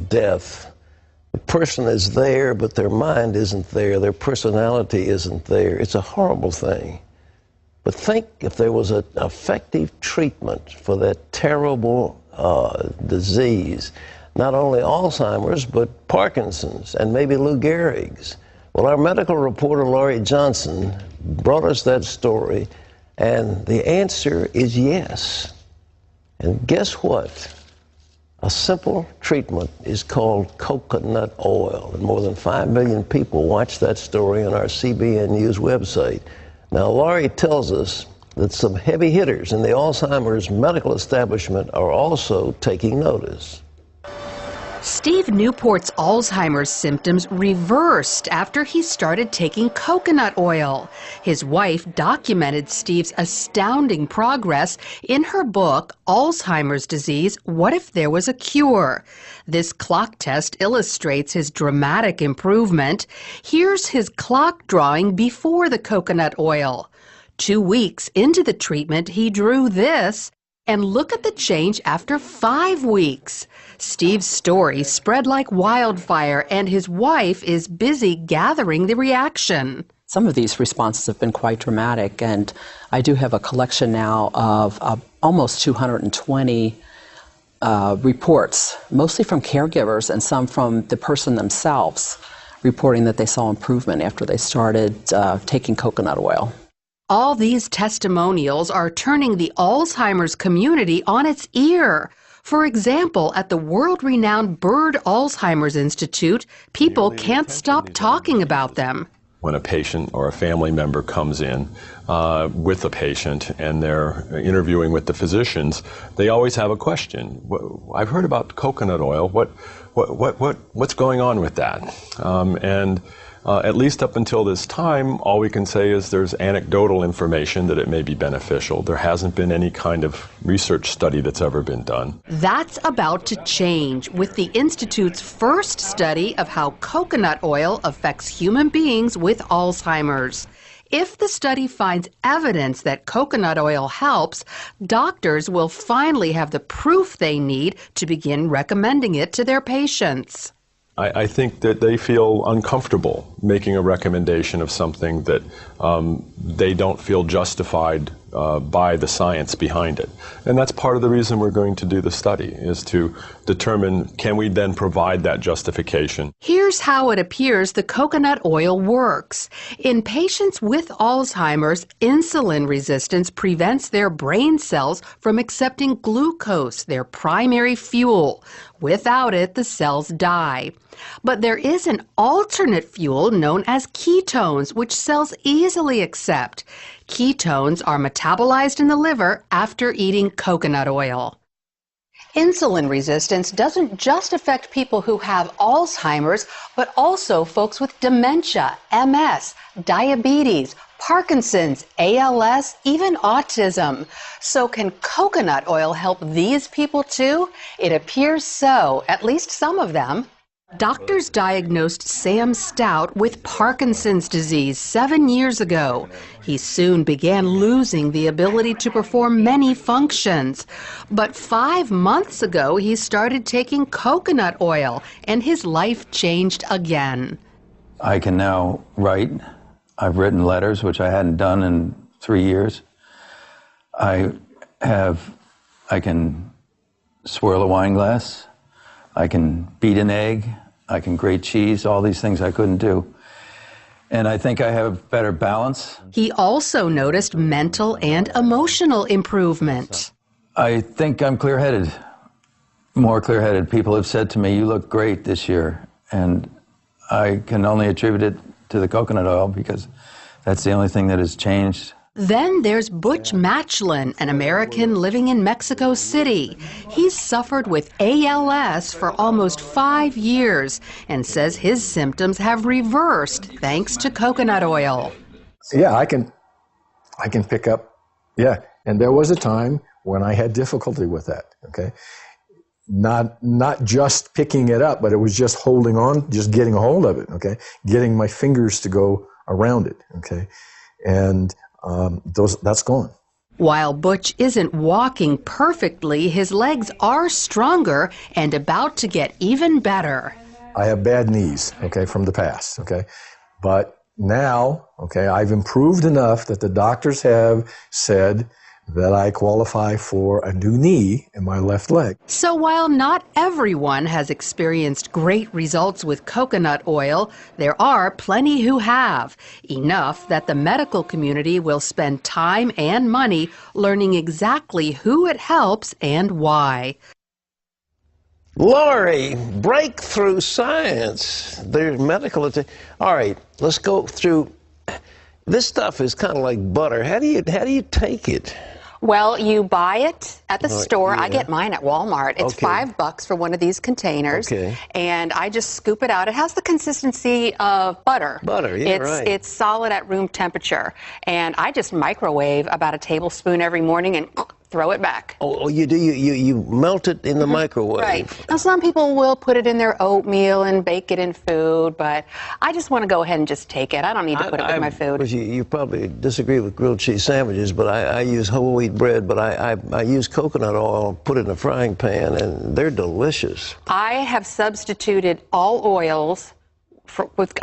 death, the person is there, but their mind isn't there, their personality isn't there. It's a horrible thing. But think if there was an effective treatment for that terrible disease, not only Alzheimer's, but Parkinson's and maybe Lou Gehrig's. Well, our medical reporter, Laurie Johnson, brought us that story, and the answer is yes. And guess what? A simple treatment is called coconut oil, and more than 5 million people watched that story on our CBN News website. Now, Laurie tells us that some heavy hitters in the Alzheimer's medical establishment are also taking notice. Steve Newport's Alzheimer's symptoms reversed after he started taking coconut oil. His wife documented Steve's astounding progress in her book, Alzheimer's Disease, What If There Was a Cure? This clock test illustrates his dramatic improvement. Here's his clock drawing before the coconut oil. 2 weeks into the treatment, he drew this. And look at the change after 5 weeks. Steve's story spread like wildfire, and his wife is busy gathering the reaction. Some of these responses have been quite dramatic, and I do have a collection now of almost 220 reports, mostly from caregivers and some from the person themselves, reporting that they saw improvement after they started taking coconut oil. All these testimonials are turning the Alzheimer's community on its ear. For example, at the world-renowned Bird Alzheimer's Institute, people can't stop talking about them. When a patient or a family member comes in with a patient and they're interviewing with the physicians, they always have a question. I've heard about coconut oil. What's going on with that? At least up until this time, all we can say is there's anecdotal information that it may be beneficial. There hasn't been any kind of research study that's ever been done. That's about to change with the Institute's first study of how coconut oil affects human beings with Alzheimer's. If the study finds evidence that coconut oil helps, doctors will finally have the proof they need to begin recommending it to their patients. I think that they feel uncomfortable making a recommendation of something that they don't feel justified by the science behind it. And that's part of the reason we're going to do the study, is to determine, can we then provide that justification? Here's how it appears the coconut oil works. In patients with Alzheimer's, insulin resistance prevents their brain cells from accepting glucose, their primary fuel. Without it, the cells die. But there is an alternate fuel known as ketones, which cells easily accept. Ketones are metabolized in the liver after eating coconut oil. Insulin resistance doesn't just affect people who have Alzheimer's, but also folks with dementia, MS, diabetes, Parkinson's, ALS, even autism. So can coconut oil help these people too? It appears so, at least some of them. Doctors diagnosed Sam Stout with Parkinson's disease 7 years ago. He soon began losing the ability to perform many functions. But 5 months ago, he started taking coconut oil, and his life changed again. I can now write. I've written letters, which I hadn't done in 3 years. I can swirl a wine glass. I can beat an egg, I can grate cheese, all these things I couldn't do. And I think I have better balance. He also noticed mental and emotional improvement. I think I'm clear-headed, more clear-headed. People have said to me, you look great this year. And I can only attribute it to the coconut oil because that's the only thing that has changed. Then there's Butch Matchlin, an American living in Mexico City. He's suffered with ALS for almost 5 years and says his symptoms have reversed thanks to coconut oil. Yeah, I can pick up, and there was a time when I had difficulty with that, okay? Not just picking it up, but it was just holding on, just getting a hold of it, okay? Getting my fingers to go around it, okay? And that's gone. While Butch isn't walking perfectly, his legs are stronger and about to get even better. I have bad knees, okay, from the past, okay? But now, okay, I've improved enough that the doctors have said that I qualify for a new knee in my left leg. So while not everyone has experienced great results with coconut oil, there are plenty who have. Enough that the medical community will spend time and money learning exactly who it helps and why. Lori, breakthrough science. There's medical. All right, let's go through. This stuff is kind of like butter. How do you take it? Well, you buy it at the store. Yeah. I get mine at Walmart. It's $5 for one of these containers. Okay. And I just scoop it out. It has the consistency of butter. Butter, yeah, right. It's solid at room temperature. And I just microwave about a tablespoon every morning and throw it back. Oh, you do? You melt it in the microwave? Right. Now, some people will put it in their oatmeal and bake it in food, but I just want to go ahead and just take it. I don't need to put it with my food. You probably disagree with grilled cheese sandwiches, but I use whole wheat bread, but I use coconut oil, put it in a frying pan, and they're delicious. I have substituted all oils.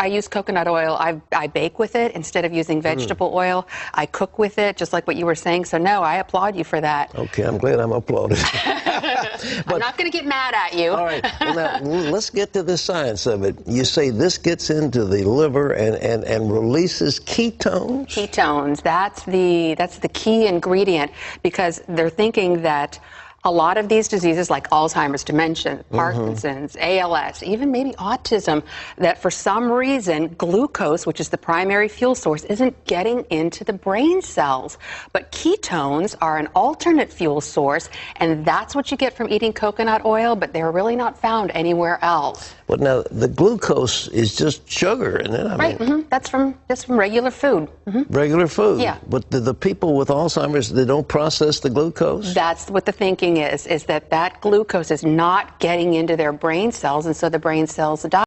I use coconut oil. I bake with it instead of using vegetable oil. I cook with it, just like what you were saying. So, no, I applaud you for that. Okay, I'm glad I'm applauded. I'm not going to get mad at you. All right, well, now, let's get to the science of it. You say this gets into the liver and releases ketones? Ketones, that's the key ingredient, because they're thinking that a lot of these diseases like Alzheimer's, dementia, Parkinson's, ALS, even maybe autism, that for some reason glucose, which is the primary fuel source, isn't getting into the brain cells. But ketones are an alternate fuel source, and that's what you get from eating coconut oil, but they're really not found anywhere else. But now the glucose is just sugar, isn't it? I mean, that's from regular food. Regular food? Yeah. But the people with Alzheimer's, they don't process the glucose? That's what the thinking is that glucose is not getting into their brain cells, and so the brain cells die.